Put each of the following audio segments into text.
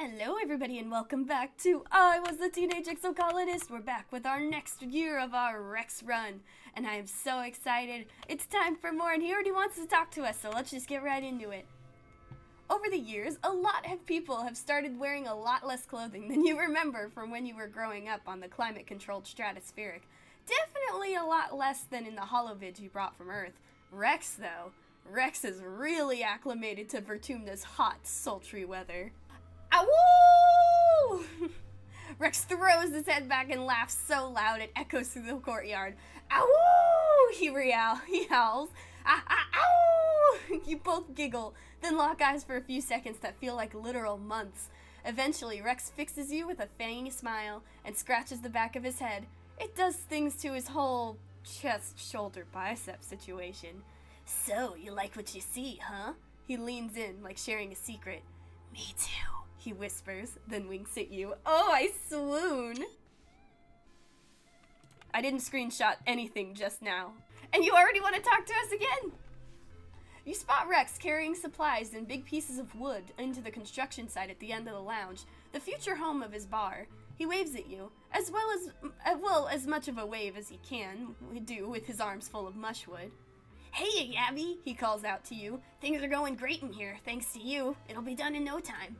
Hello everybody and welcome back to I Was the Teenage Exocolonist. We're back with our next year of our Rex run, and I am so excited. It's time for more, and he already wants to talk to us, so let's just get right into it. Over the years, a lot of people have started wearing a lot less clothing than you remember from when you were growing up on the climate-controlled stratospheric. Definitely a lot less than in the holovids you brought from Earth. Rex, though. Rex is really acclimated to Vertumna's hot, sultry weather. Awoo! Rex throws his head back and laughs so loud it echoes through the courtyard. Awoo! He howls. Ow! You both giggle, then lock eyes for a few seconds that feel like literal months. Eventually, Rex fixes you with a fangy smile and scratches the back of his head. It does things to his whole chest, shoulder, bicep situation. So, you like what you see, huh? He leans in, like sharing a secret. Me too, he whispers, then winks at you. Oh, I swoon! I didn't screenshot anything just now. And you already want to talk to us again? You spot Rex carrying supplies and big pieces of wood into the construction site at the end of the lounge, the future home of his bar. He waves at you, as much of a wave as he can do with his arms full of mushwood. Hey, Abby, he calls out to you. Things are going great in here, thanks to you. It'll be done in no time.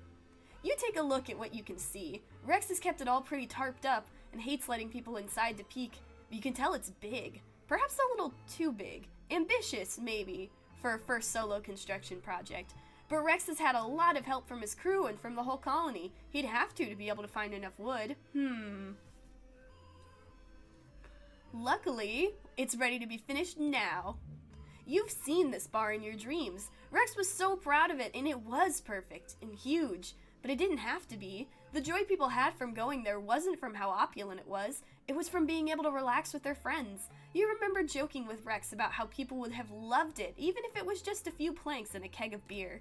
You take a look at what you can see. Rex has kept it all pretty tarped up and hates letting people inside to peek. You can tell it's big. Perhaps a little too big. Ambitious, maybe, for a first solo construction project. But Rex has had a lot of help from his crew and from the whole colony. He'd have to be able to find enough wood. Luckily, it's ready to be finished now. You've seen this bar in your dreams. Rex was so proud of it, and it was perfect and huge. But it didn't have to be. The joy people had from going there wasn't from how opulent it was. It was from being able to relax with their friends. You remember joking with Rex about how people would have loved it, even if it was just a few planks and a keg of beer.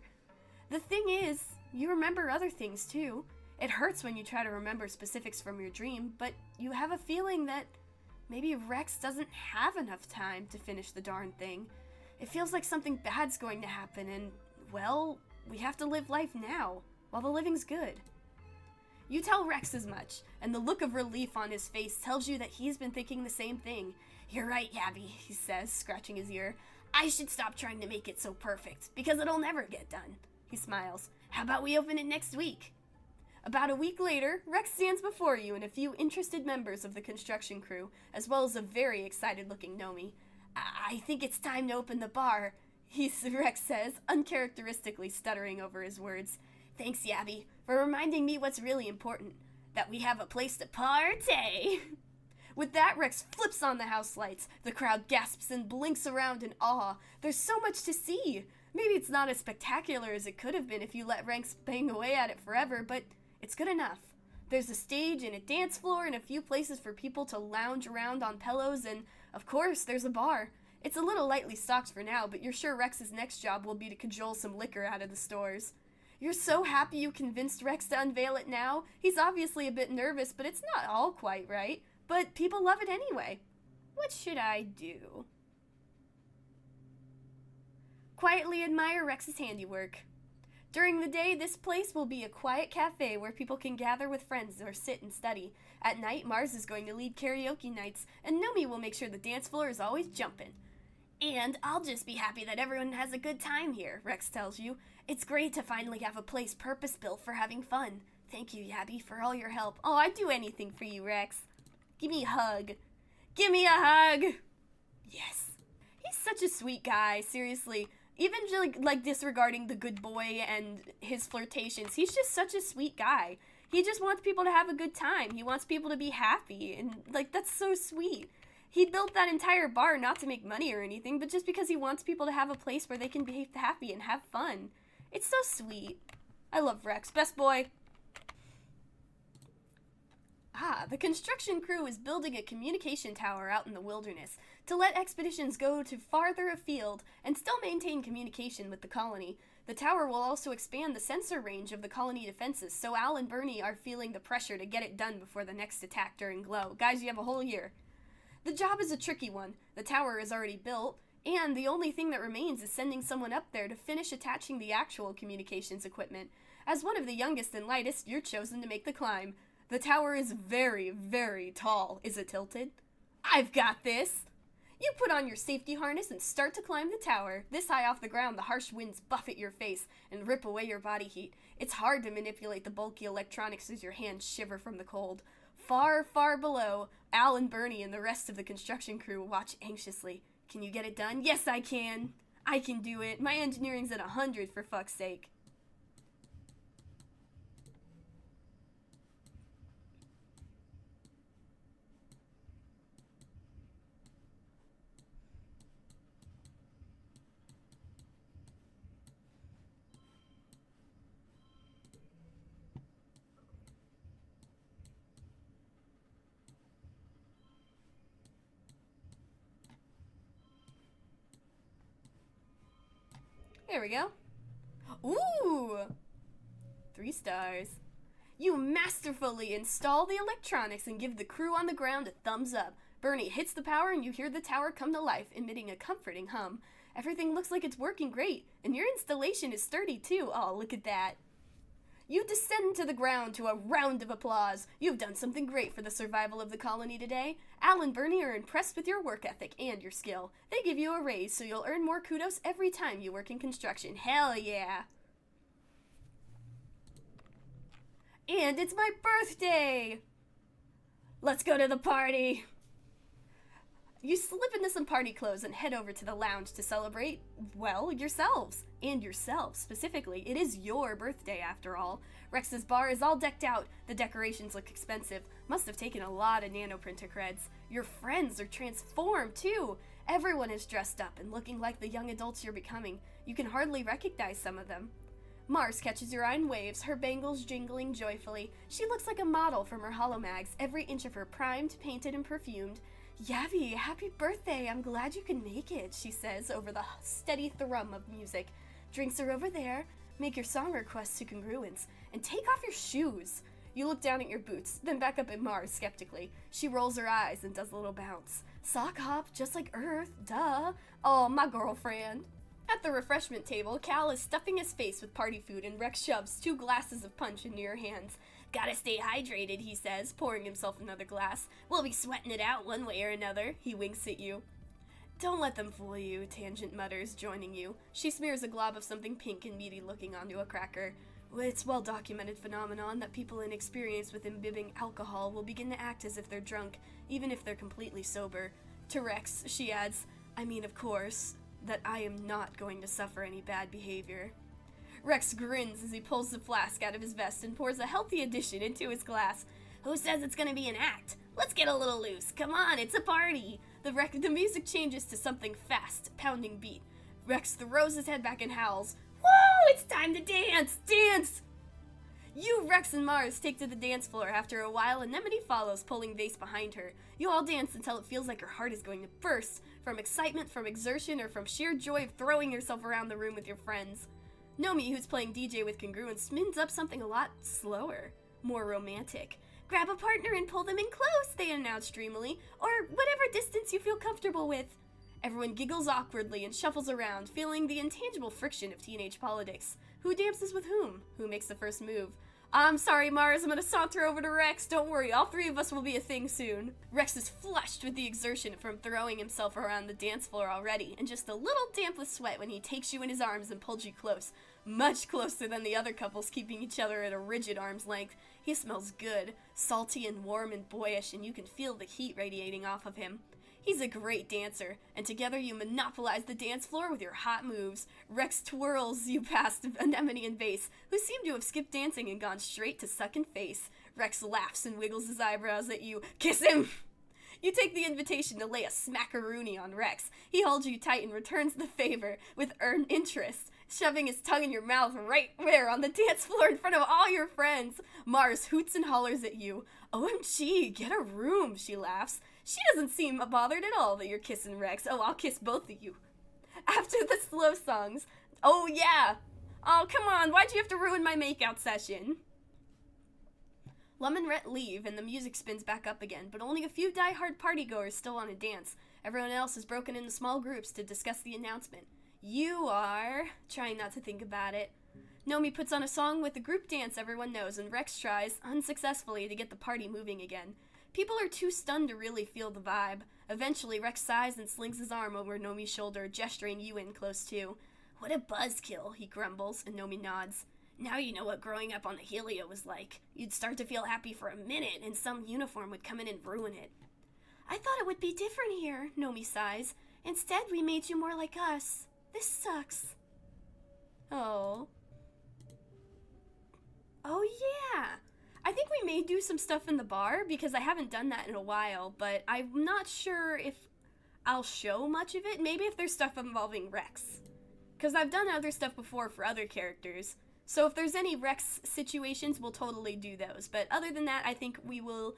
The thing is, you remember other things too. It hurts when you try to remember specifics from your dream, but you have a feeling that maybe Rex doesn't have enough time to finish the darn thing. It feels like something bad's going to happen, and, well, we have to live life now, while the living's good. You tell Rex as much, and the look of relief on his face tells you that he's been thinking the same thing. You're right, Gabby, he says, scratching his ear. I should stop trying to make it so perfect, because it'll never get done. He smiles. How about we open it next week? About a week later, Rex stands before you and a few interested members of the construction crew, as well as a very excited-looking Nomi. I think it's time to open the bar, Rex says, uncharacteristically stuttering over his words. Thanks, Yabby, for reminding me what's really important, that we have a place to party. With that, Rex flips on the house lights. The crowd gasps and blinks around in awe. There's so much to see. Maybe it's not as spectacular as it could have been if you let Rex bang away at it forever, but it's good enough. There's a stage and a dance floor and a few places for people to lounge around on pillows, and, of course, there's a bar. It's a little lightly stocked for now, but you're sure Rex's next job will be to cajole some liquor out of the stores. You're so happy you convinced Rex to unveil it now. He's obviously a bit nervous, but it's not all quite right. But people love it anyway. What should I do? Quietly admire Rex's handiwork. During the day, this place will be a quiet cafe where people can gather with friends or sit and study. At night, Marz is going to lead karaoke nights, and Nomi will make sure the dance floor is always jumping. And I'll just be happy that everyone has a good time here, Rex tells you. It's great to finally have a place purpose-built for having fun. Thank you, Yabby, for all your help. Oh, I'd do anything for you, Rex. Give me a hug. Give me a hug! Yes. He's such a sweet guy, seriously. Even like disregarding the good boy and his flirtations, he's just such a sweet guy. He just wants people to have a good time. He wants people to be happy, and like that's so sweet. He built that entire bar not to make money or anything, but just because he wants people to have a place where they can be happy and have fun. It's so sweet. I love Rex. Best boy. The construction crew is building a communication tower out in the wilderness to let expeditions go to farther afield and still maintain communication with the colony. The tower will also expand the sensor range of the colony defenses, so Al and Bernie are feeling the pressure to get it done before the next attack during Glow. Guys, you have a whole year. The job is a tricky one. The tower is already built, and the only thing that remains is sending someone up there to finish attaching the actual communications equipment. As one of the youngest and lightest, you're chosen to make the climb. The tower is very, very tall. Is it tilted? I've got this! You put on your safety harness and start to climb the tower. This high off the ground, the harsh winds buffet your face and rip away your body heat. It's hard to manipulate the bulky electronics as your hands shiver from the cold. Far, far below, Al and Bernie and the rest of the construction crew watch anxiously. Can you get it done? Yes, I can. I can do it. My engineering's at 100, for fuck's sake. There we go. Ooh! 3 stars. You masterfully install the electronics and give the crew on the ground a thumbs up. Bernie hits the power and you hear the tower come to life, emitting a comforting hum. Everything looks like it's working great, and your installation is sturdy too. Oh, look at that. You descend to the ground to a round of applause. You've done something great for the survival of the colony today. Al and Bernie are impressed with your work ethic and your skill. They give you a raise, so you'll earn more kudos every time you work in construction. Hell yeah! And it's my birthday! Let's go to the party! You slip into some party clothes and head over to the lounge to celebrate, well, yourselves. And yourself, specifically. It is your birthday, after all. Rex's bar is all decked out. The decorations look expensive. Must have taken a lot of nanoprinter creds. Your friends are transformed, too. Everyone is dressed up and looking like the young adults you're becoming. You can hardly recognize some of them. Marz catches your eye and waves, her bangles jingling joyfully. She looks like a model from her holomags, every inch of her primed, painted, and perfumed. Yavi, happy birthday. I'm glad you can make it, she says over the steady thrum of music. Drinks are over there. Make your song requests to congruence. And take off your shoes. You look down at your boots, then back up at Marz skeptically. She rolls her eyes and does a little bounce. Sock hop, just like Earth, duh. Oh, my girlfriend. At the refreshment table, Cal is stuffing his face with party food and Rex shoves 2 glasses of punch into your hands. Gotta stay hydrated, he says, pouring himself another glass. We'll be sweating it out one way or another. He winks at you. Don't let them fool you, Tangent mutters, joining you. She smears a glob of something pink and meaty looking onto a cracker. It's well-documented phenomenon that people inexperienced with imbibing alcohol will begin to act as if they're drunk, even if they're completely sober. To Rex, she adds, I mean, of course, that I am not going to suffer any bad behavior. Rex grins as he pulls the flask out of his vest and pours a healthy addition into his glass. Who says it's gonna be an act? Let's get a little loose. Come on, it's a party. The music changes to something fast, pounding beat. Rex throws his head back and howls. Whoa, it's time to dance! Dance! You, Rex, and Marz take to the dance floor. After a while, Anemone follows, pulling Vase behind her. You all dance until it feels like your heart is going to burst, from excitement, from exertion, or from sheer joy of throwing yourself around the room with your friends. Nomi, who's playing DJ with congruence, spins up something a lot slower, more romantic. Grab a partner and pull them in close, they announce dreamily, or whatever distance you feel comfortable with. Everyone giggles awkwardly and shuffles around, feeling the intangible friction of teenage politics. Who dances with whom? Who makes the first move? I'm sorry, Marz, I'm gonna saunter over to Rex. Don't worry, all 3 of us will be a thing soon. Rex is flushed with the exertion from throwing himself around the dance floor already, and just a little damp with sweat when he takes you in his arms and pulls you close. Much closer than the other couples, keeping each other at a rigid arm's length. He smells good, salty and warm and boyish, and you can feel the heat radiating off of him. He's a great dancer, and together you monopolize the dance floor with your hot moves. Rex twirls you past Anemone and Vase, who seem to have skipped dancing and gone straight to suck and face. Rex laughs and wiggles his eyebrows at you. Kiss him! You take the invitation to lay a smackaroony on Rex. He holds you tight and returns the favor with earned interest, shoving his tongue in your mouth right there on the dance floor in front of all your friends. Marz hoots and hollers at you. OMG, get a room, she laughs. She doesn't seem bothered at all that you're kissing Rex. Oh, I'll kiss both of you. After the slow songs, oh yeah. Oh, come on, why'd you have to ruin my makeout session? Lum and Rhett leave, and the music spins back up again, but only a few die-hard partygoers still want to dance. Everyone else is broken into small groups to discuss the announcement. You are trying not to think about it. Nomi puts on a song with the group dance everyone knows, and Rex tries, unsuccessfully, to get the party moving again. People are too stunned to really feel the vibe. Eventually, Rex sighs and slings his arm over Nomi's shoulder, gesturing you in close too. What a buzzkill, he grumbles, and Nomi nods. Now you know what growing up on the Helio was like. You'd start to feel happy for a minute, and some uniform would come in and ruin it. I thought it would be different here, Nomi sighs. Instead, we made you more like us. This sucks. Oh. Oh, yeah. I think we may do some stuff in the bar, because I haven't done that in a while, but I'm not sure if I'll show much of it. Maybe if there's stuff involving Rex. Because I've done other stuff before for other characters. So if there's any Rex situations, we'll totally do those. But other than that, I think we will...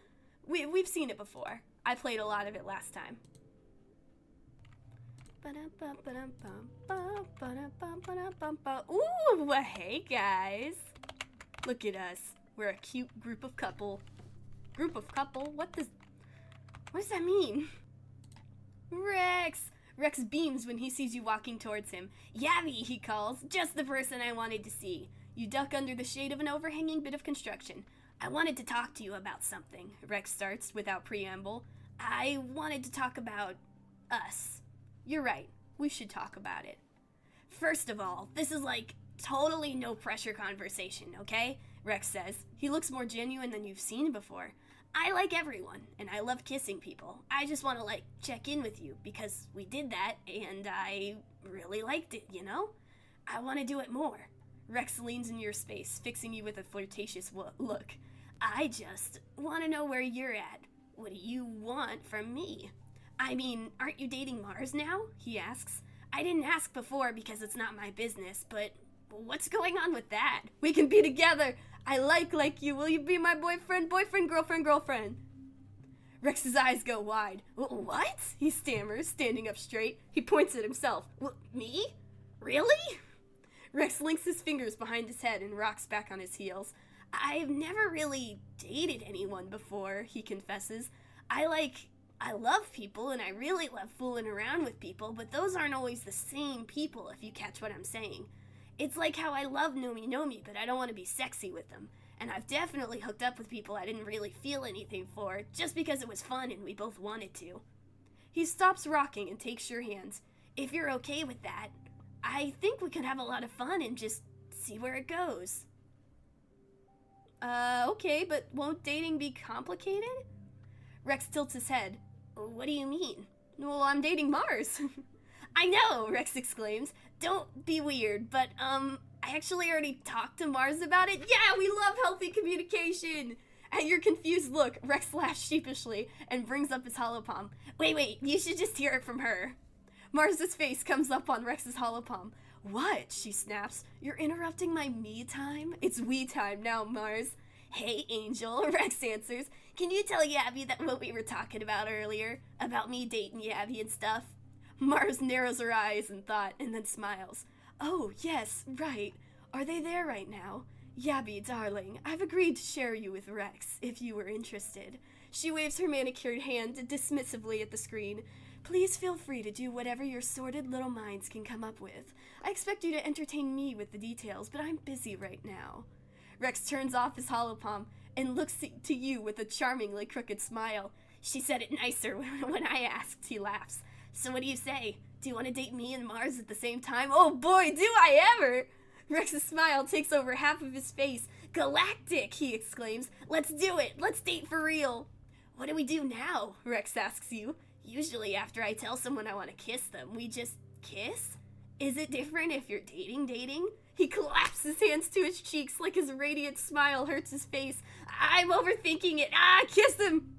We've seen it before. I played a lot of it last time. Ooh, hey guys. Look at us. We're a cute group of couple. Group of couple? What does that mean? Rex! Rex beams when he sees you walking towards him. Yabby, he calls. Just the person I wanted to see. You duck under the shade of an overhanging bit of construction. I wanted to talk to you about something, Rex starts without preamble. I wanted to talk about us. You're right. We should talk about it. First of all, this is like totally no pressure conversation, okay? Rex says. He looks more genuine than you've seen before. I like everyone, and I love kissing people. I just want to, check in with you, because we did that, and I really liked it, you know? I want to do it more. Rex leans in your space, fixing you with a flirtatious look. I just want to know where you're at. What do you want from me? I mean, aren't you dating Marz now? He asks. I didn't ask before because it's not my business, but what's going on with that? We can be together. I like you. Will you be my boyfriend, girlfriend? Rex's eyes go wide. What? He stammers, standing up straight. He points at himself. Me? Really? Rex links his fingers behind his head and rocks back on his heels. I've never really dated anyone before, he confesses. I love people, and I really love fooling around with people, but those aren't always the same people, if you catch what I'm saying. It's like how I love Nomi, but I don't want to be sexy with them. And I've definitely hooked up with people I didn't really feel anything for, just because it was fun and we both wanted to. He stops rocking and takes your hands. If you're okay with that, I think we could have a lot of fun and just see where it goes. Okay, but won't dating be complicated? Rex tilts his head. What do you mean? Well, I'm dating Marz. I know, Rex exclaims. Don't be weird, but, I actually already talked to Marz about it. Yeah, we love healthy communication! At your confused look, Rex laughs sheepishly and brings up his hollow palm. Wait, you should just hear it from her. Marz's face comes up on Rex's hollow palm. What? She snaps. You're interrupting my me time? It's we time now, Marz. Hey, Angel, Rex answers. Can you tell Yabby that what we were talking about earlier? About me dating Yabby and stuff? Marz narrows her eyes in thought and then smiles. Oh, yes, right. Are they there right now? Yabby, darling, I've agreed to share you with Rex, if you were interested. She waves her manicured hand dismissively at the screen. Please feel free to do whatever your sordid little minds can come up with. I expect you to entertain me with the details, but I'm busy right now. Rex turns off his hollow palm and looks to you with a charmingly crooked smile. She said it nicer when I asked, he laughs. So what do you say? Do you want to date me and Marz at the same time? Oh boy, do I ever! Rex's smile takes over half of his face. Galactic, he exclaims. Let's do it. Let's date for real. What do we do now? Rex asks you. Usually after I tell someone I want to kiss them, we just kiss? Is it different if you're dating? He claps his hands to his cheeks like his radiant smile hurts his face. I'm overthinking it. Kiss him!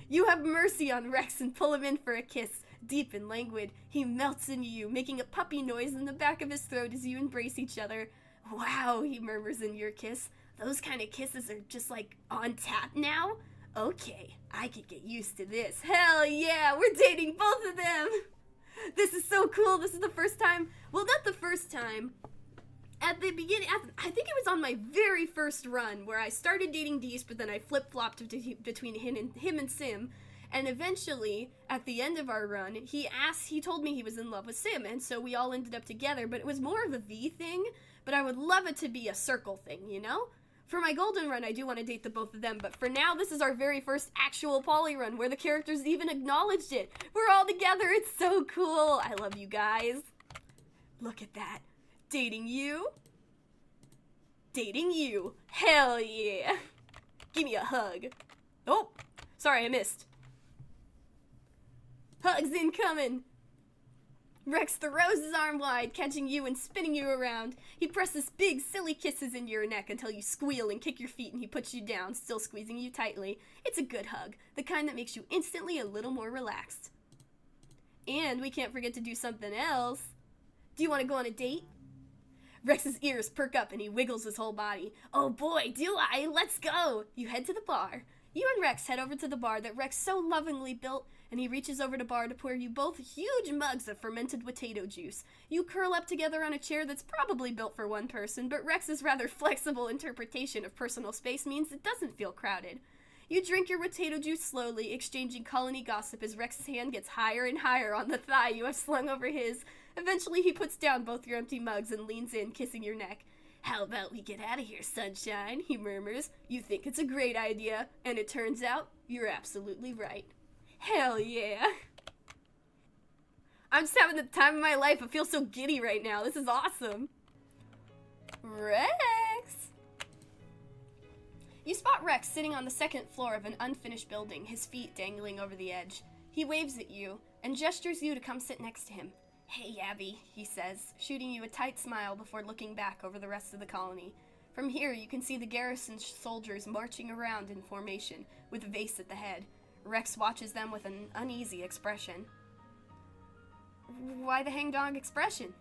You have mercy on Rex and pull him in for a kiss. Deep and languid, he melts into you, making a puppy noise in the back of his throat as you embrace each other. Wow, he murmurs in your kiss. Those kind of kisses are just on tap now? Okay, I could get used to this. Hell yeah, we're dating both of them! This is so cool. This is the first time, well, not the first time. At the beginning, I think it was on my very first run where I started dating Dees, but then I flip-flopped between him and Sim. And eventually, at the end of our run, he told me he was in love with Sim, and so we all ended up together, but it was more of a V thing. but I would love it to be a circle thing, you know? For my golden run, I do want to date the both of them, but for now, this is our very first actual poly run where the characters even acknowledged it. We're all together. It's so cool. I love you guys. Look at that. Dating you. Dating you. Hell yeah. Give me a hug. Oh, sorry, I missed. Hugs incoming. Rex throws his arm wide, catching you and spinning you around. He presses big, silly kisses into your neck until you squeal and kick your feet, and he puts you down, still squeezing you tightly. It's a good hug, the kind that makes you instantly a little more relaxed. And we can't forget to do something else. Do you want to go on a date? Rex's ears perk up and he wiggles his whole body. Oh boy, do I! Let's go! You head to the bar. You and Rex head over to the bar that Rex so lovingly built, and he reaches over the bar to pour you both huge mugs of fermented potato juice. You curl up together on a chair that's probably built for one person, but Rex's rather flexible interpretation of personal space means it doesn't feel crowded. You drink your potato juice slowly, exchanging colony gossip as Rex's hand gets higher and higher on the thigh you have slung over his. Eventually, he puts down both your empty mugs and leans in, kissing your neck. How about we get out of here, sunshine, he murmurs. You think it's a great idea, and it turns out you're absolutely right. Hell yeah. I'm just having the time of my life. I feel so giddy right now. This is awesome. Rex! You spot Rex sitting on the second floor of an unfinished building, his feet dangling over the edge. He waves at you and gestures you to come sit next to him. Hey, Abby, he says, shooting you a tight smile before looking back over the rest of the colony. From here, you can see the garrison soldiers marching around in formation, with Vase at the head. Rex watches them with an uneasy expression. Why the hangdog expression?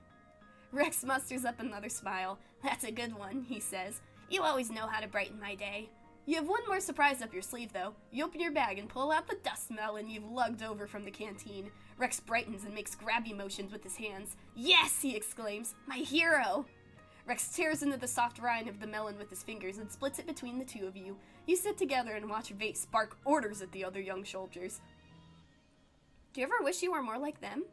Rex musters up another smile. That's a good one, he says. You always know how to brighten my day. You have one more surprise up your sleeve, though. You open your bag and pull out the dust melon you've lugged over from the canteen. Rex brightens and makes grabby motions with his hands. Yes, he exclaims. My hero! Rex tears into the soft rind of the melon with his fingers and splits it between the two of you. You sit together and watch Vase bark orders at the other young soldiers. Do you ever wish you were more like them?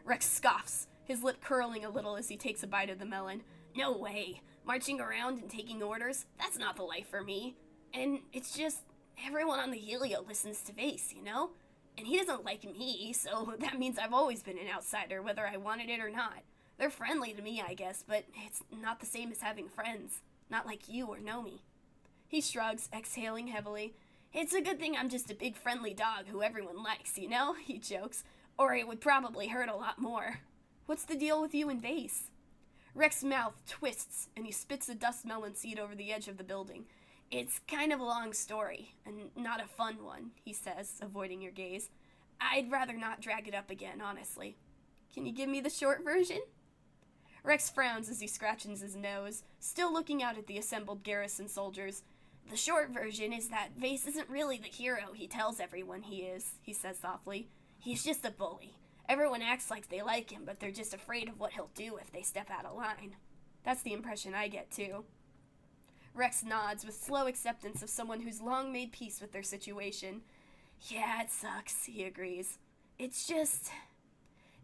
Rex scoffs, his lip curling a little as he takes a bite of the melon. No way. Marching around and taking orders? That's not the life for me. And it's just, everyone on the Helio listens to Vase, you know? And he doesn't like me, so that means I've always been an outsider, whether I wanted it or not. They're friendly to me, I guess, but it's not the same as having friends. Not like you or know me. He shrugs, exhaling heavily. It's a good thing I'm just a big friendly dog who everyone likes, you know? He jokes. Or it would probably hurt a lot more. What's the deal with you and Vase? Rex's mouth twists, and he spits a dust melon seed over the edge of the building. It's kind of a long story, and not a fun one, he says, avoiding your gaze. I'd rather not drag it up again, honestly. Can you give me the short version? Rex frowns as he scratches his nose, still looking out at the assembled garrison soldiers. The short version is that Vase isn't really the hero he tells everyone he is, he says softly. He's just a bully. Everyone acts like they like him, but they're just afraid of what he'll do if they step out of line. That's the impression I get, too. Rex nods with slow acceptance of someone who's long made peace with their situation. Yeah, it sucks, he agrees. It's just...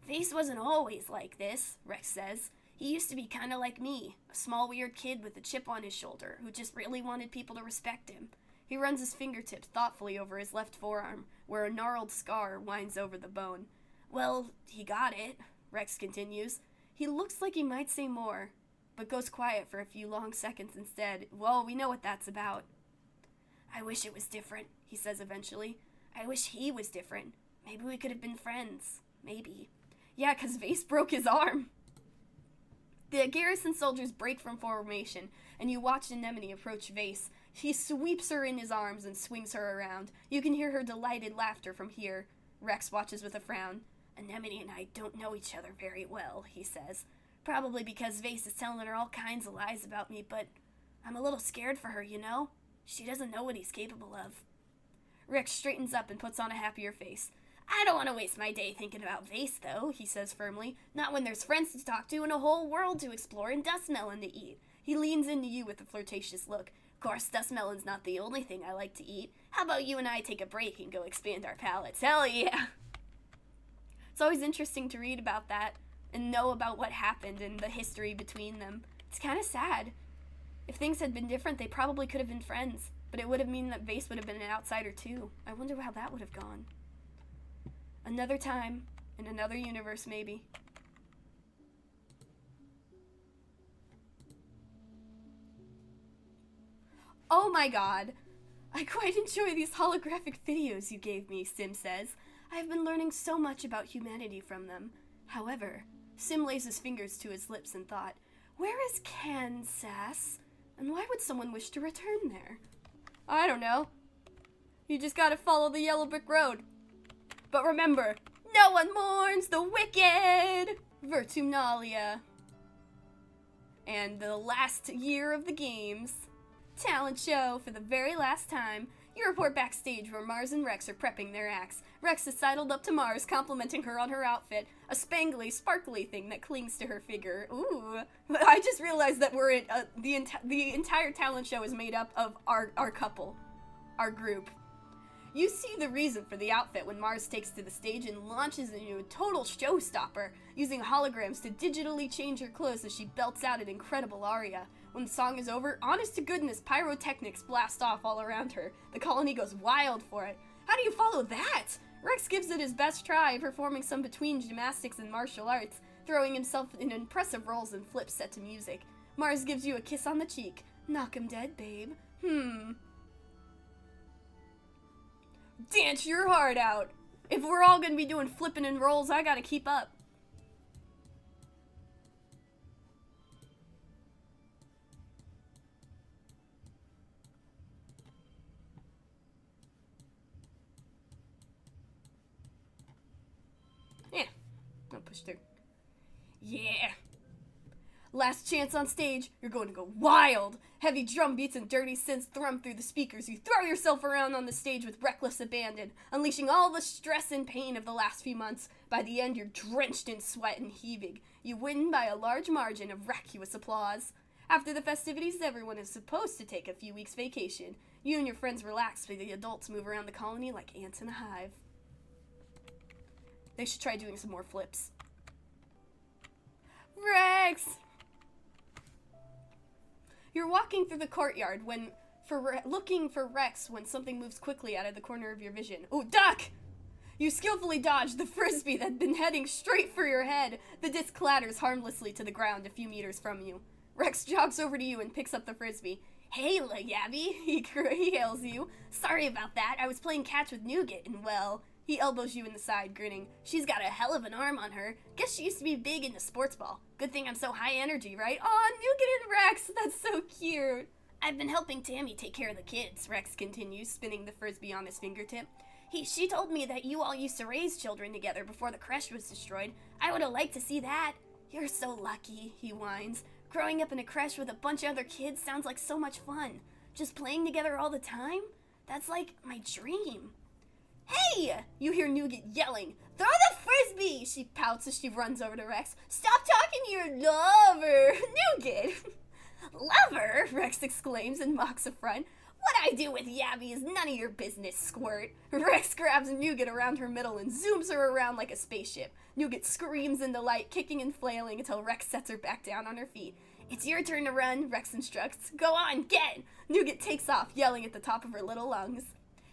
Vase wasn't always like this, Rex says. He used to be kind of like me, a small weird kid with a chip on his shoulder who just really wanted people to respect him. He runs his fingertips thoughtfully over his left forearm, where a gnarled scar winds over the bone. Well, he got it, Rex continues. He looks like he might say more, but goes quiet for a few long seconds instead. Well, we know what that's about. I wish it was different, he says eventually. I wish he was different. Maybe we could have been friends. Maybe. Yeah, 'cause Vase broke his arm. The garrison soldiers break from formation, and you watch Anemone approach Vase. He sweeps her in his arms and swings her around. You can hear her delighted laughter from here. Rex watches with a frown. Anemone and I don't know each other very well, he says. Probably because Vase is telling her all kinds of lies about me, but I'm a little scared for her, you know? She doesn't know what he's capable of. Rex straightens up and puts on a happier face. I don't want to waste my day thinking about Vase, though, he says firmly. Not when there's friends to talk to and a whole world to explore and dust melon to eat. He leans into you with a flirtatious look. Of course, dust melon's not the only thing I like to eat. How about you and I take a break and go expand our palates? Hell yeah! It's always interesting to read about that and know about what happened and the history between them. It's kind of sad. If things had been different, they probably could have been friends, but it would have meant that Vase would have been an outsider too. I wonder how that would have gone. Another time, in another universe, maybe. Oh my god. I quite enjoy these holographic videos you gave me, Sim says. I have been learning so much about humanity from them. However, Sim lays his fingers to his lips in thought. Where is Kansas? And why would someone wish to return there? I don't know. You just gotta follow the yellow brick road. But remember, no one mourns the wicked! Virtunalia. And the last year of the games. Talent show for the very last time. You report backstage where Marz and Rex are prepping their acts. Rex is sidled up to Marz, complimenting her on her outfit, a spangly, sparkly thing that clings to her figure. Ooh. I just realized that we're in, the entire talent show is made up of our couple, our group. You see the reason for the outfit when Marz takes to the stage and launches into a total showstopper, using holograms to digitally change her clothes as she belts out an incredible aria. When the song is over, honest to goodness, pyrotechnics blast off all around her. The colony goes wild for it. How do you follow that? Rex gives it his best try, performing some between gymnastics and martial arts, throwing himself in impressive roles and flips set to music. Marz gives you a kiss on the cheek. Knock him dead, babe. Dance your heart out. If we're all gonna be doing flipping and rolls, I gotta keep up. Yeah, I'll push through. Yeah. Last chance on stage, you're going to go wild. Heavy drum beats and dirty synths thrum through the speakers. You throw yourself around on the stage with reckless abandon, unleashing all the stress and pain of the last few months. By the end, you're drenched in sweat and heaving. You win by a large margin of vacuous applause. After the festivities, everyone is supposed to take a few weeks vacation. You and your friends relax, but the adults move around the colony like ants in a hive. They should try doing some more flips. Rex! You're walking through the courtyard looking for Rex when something moves quickly out of the corner of your vision. Ooh, duck! You skillfully dodge the frisbee that had been heading straight for your head. The disc clatters harmlessly to the ground a few meters from you. Rex jogs over to you and picks up the frisbee. Hey, Yabby, he hails you. Sorry about that. I was playing catch with Nougat, and well... He elbows you in the side, grinning. She's got a hell of an arm on her. Guess she used to be big into sports ball. Good thing I'm so high energy, right? Aw, Nougat and Rex, that's so cute. I've been helping Tammy take care of the kids, Rex continues, spinning the frisbee on his fingertip. She told me that you all used to raise children together before the creche was destroyed. I would have liked to see that. You're so lucky, he whines. Growing up in a creche with a bunch of other kids sounds like so much fun. Just playing together all the time? That's like my dream. Hey! You hear Nougat yelling. Throw the frisbee! She pouts as she runs over to Rex. Stop talking to your lover! Nougat! Lover? Rex exclaims and mocks affront. What I do with Yabby is none of your business, Squirt. Rex grabs Nougat around her middle and zooms her around like a spaceship. Nougat screams in delight, kicking and flailing until Rex sets her back down on her feet. It's your turn to run, Rex instructs. Go on, get! Nougat takes off, yelling at the top of her little lungs.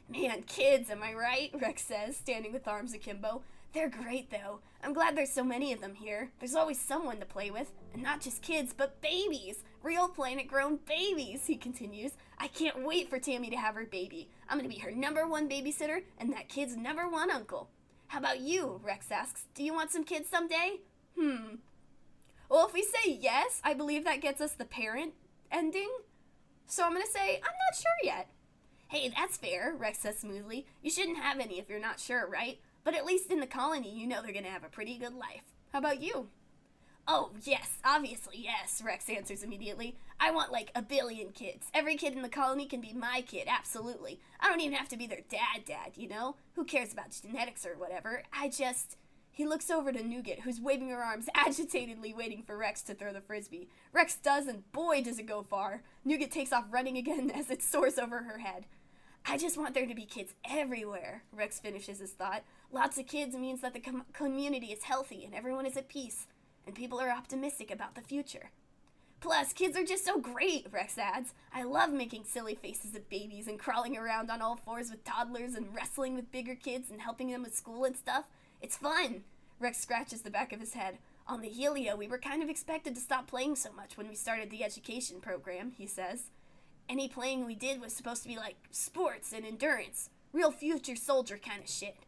Man, kids, am I right? Rex says, standing with arms akimbo. They're great, though. I'm glad there's so many of them here. There's always someone to play with. And not just kids, but babies. Real planet-grown babies, he continues. I can't wait for Tammy to have her baby. I'm gonna be her #1 babysitter and that kid's #1 uncle. How about you? Rex asks. Do you want some kids someday? Well, if we say yes, I believe that gets us the parent ending. So I'm gonna say, I'm not sure yet. Hey, that's fair, Rex says smoothly. You shouldn't have any if you're not sure, right? But at least in the colony, you know they're gonna have a pretty good life. How about you? Oh, yes, obviously, yes, Rex answers immediately. I want like 1 billion kids. Every kid in the colony can be my kid, absolutely. I don't even have to be their dad, you know? Who cares about genetics or whatever? He looks over to Nougat, who's waving her arms agitatedly waiting for Rex to throw the frisbee. Rex does, and boy does it go far. Nougat takes off running again as it soars over her head. I just want there to be kids everywhere, Rex finishes his thought. Lots of kids means that the community is healthy and everyone is at peace, and people are optimistic about the future. Plus, kids are just so great, Rex adds. I love making silly faces at babies and crawling around on all fours with toddlers and wrestling with bigger kids and helping them with school and stuff. It's fun. Rex scratches the back of his head. On the Helio, we were kind of expected to stop playing so much when we started the education program, he says. Any playing we did was supposed to be like sports and endurance. Real future soldier kind of shit.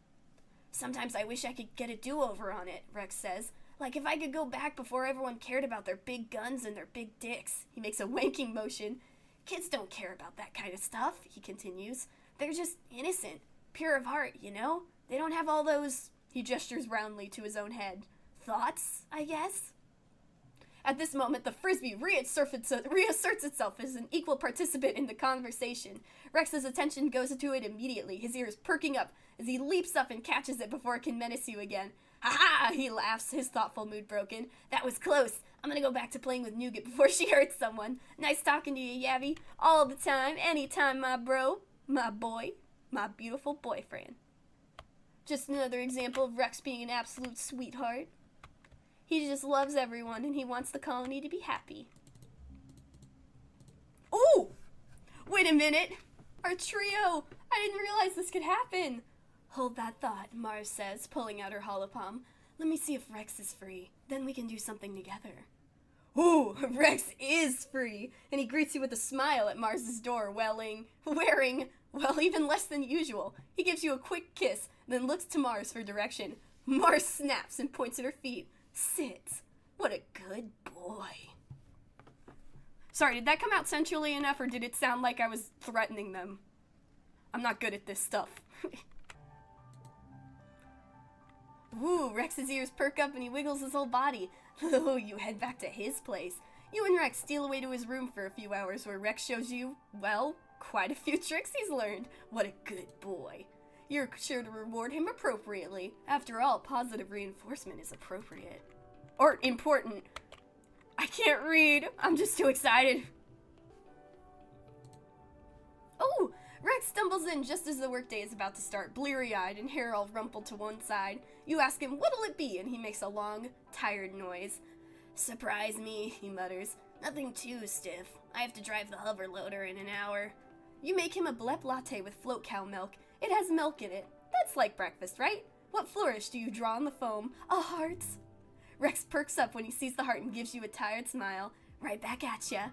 Sometimes I wish I could get a do-over on it, Rex says. Like if I could go back before everyone cared about their big guns and their big dicks. He makes a wanking motion. Kids don't care about that kind of stuff, he continues. They're just innocent, pure of heart, you know? They don't have all those, he gestures roundly to his own head, thoughts, I guess? At this moment, the frisbee reasserts itself as an equal participant in the conversation. Rex's attention goes to it immediately, his ears perking up as he leaps up and catches it before it can menace you again. Ha-ha! He laughs, his thoughtful mood broken. That was close. I'm gonna go back to playing with Nougat before she hurts someone. Nice talking to you, Yabby. All the time, anytime, my bro. My boy. My beautiful boyfriend. Just another example of Rex being an absolute sweetheart. He just loves everyone and he wants the colony to be happy. Ooh! Wait a minute! Our trio! I didn't realize this could happen! Hold that thought, Marz says, pulling out her holopalm. Let me see if Rex is free. Then we can do something together. Ooh, Rex is free! And he greets you with a smile at Marz's door, wearing, well, even less than usual. He gives you a quick kiss, then looks to Marz for direction. Marz snaps and points at her feet. Sit. What a good boy. Sorry, did that come out sensually enough, or did it sound like I was threatening them? I'm not good at this stuff. Ooh, Rex's ears perk up and he wiggles his whole body. Oh, you head back to his place. You and Rex steal away to his room for a few hours where Rex shows you, well, quite a few tricks he's learned. What a good boy. You're sure to reward him appropriately. After all, positive reinforcement is appropriate. Or important. I can't read. I'm just too excited. Oh, Rex stumbles in just as the workday is about to start, bleary-eyed and hair all rumpled to one side. You ask him, what'll it be? And he makes a long, tired noise. Surprise me, he mutters. Nothing too stiff. I have to drive the hover loader in an hour. You make him a blep latte with float cow milk. It has milk in it. That's like breakfast, right? What flourish do you draw on the foam? A heart. Rex perks up when he sees the heart and gives you a tired smile. Right back at ya.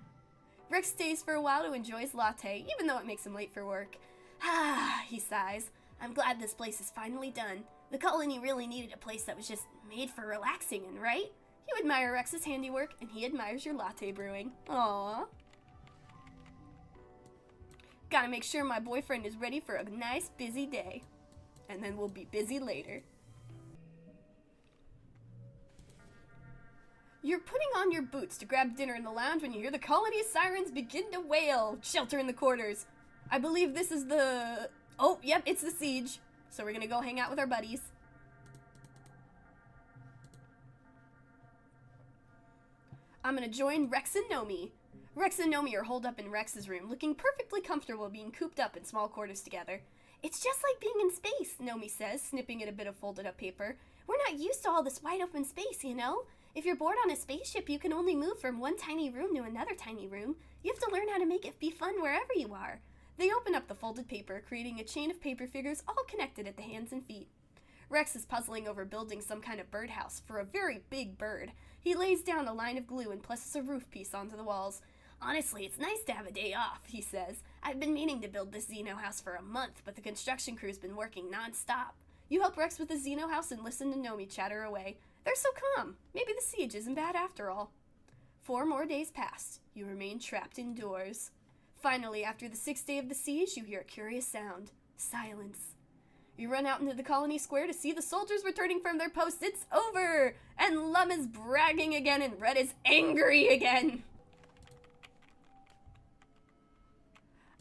Rex stays for a while to enjoy his latte, even though it makes him late for work. Ah, he sighs. I'm glad this place is finally done. The colony really needed a place that was just made for relaxing in, right? You admire Rex's handiwork, and he admires your latte brewing. Aww. Gotta make sure my boyfriend is ready for a nice, busy day. And then we'll be busy later. You're putting on your boots to grab dinner in the lounge when you hear the colony's sirens begin to wail. Shelter in the quarters. I believe this is the... Oh, yep, it's the siege. So we're gonna go hang out with our buddies. I'm gonna join Rex and Nomi. Rex and Nomi are holed up in Rex's room, looking perfectly comfortable being cooped up in small quarters together. It's just like being in space, Nomi says, snipping at a bit of folded up paper. We're not used to all this wide open space, you know? If you're bored on a spaceship, you can only move from one tiny room to another tiny room. You have to learn how to make it be fun wherever you are. They open up the folded paper, creating a chain of paper figures all connected at the hands and feet. Rex is puzzling over building some kind of birdhouse for a very big bird. He lays down a line of glue and places a roof piece onto the walls. Honestly, it's nice to have a day off, he says. I've been meaning to build this Xeno house for a month, but the construction crew's been working non-stop. You help Rex with the Xeno house and listen to Nomi chatter away. They're so calm. Maybe the siege isn't bad after all. 4 more days passed. You remain trapped indoors. Finally, after the 6th day of the siege, you hear a curious sound. Silence. You run out into the colony square to see the soldiers returning from their posts. It's over! And Lum is bragging again, and Red is angry again.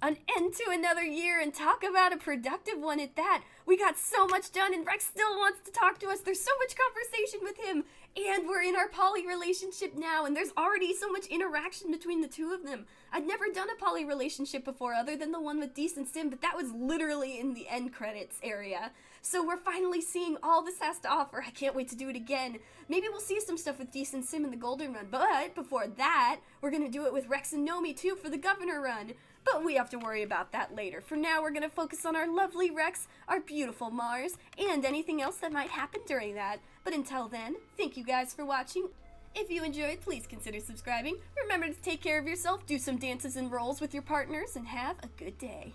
An end to another year, and talk about a productive one at that. We got so much done, and Rex still wants to talk to us. There's so much conversation with him, and we're in our poly relationship now, and there's already so much interaction between the two of them. I'd never done a poly relationship before other than the one with Decent Sim, but that was literally in the end credits area. So we're finally seeing all this has to offer. I can't wait to do it again. Maybe we'll see some stuff with Decent Sim in the Golden Run, but before that, we're gonna do it with Rex and Nomi too for the Governor Run. But we have to worry about that later. For now, we're gonna focus on our lovely Rex, our beautiful Marz, and anything else that might happen during that. But until then, thank you guys for watching. If you enjoyed, please consider subscribing. Remember to take care of yourself, do some dances and rolls with your partners, and have a good day.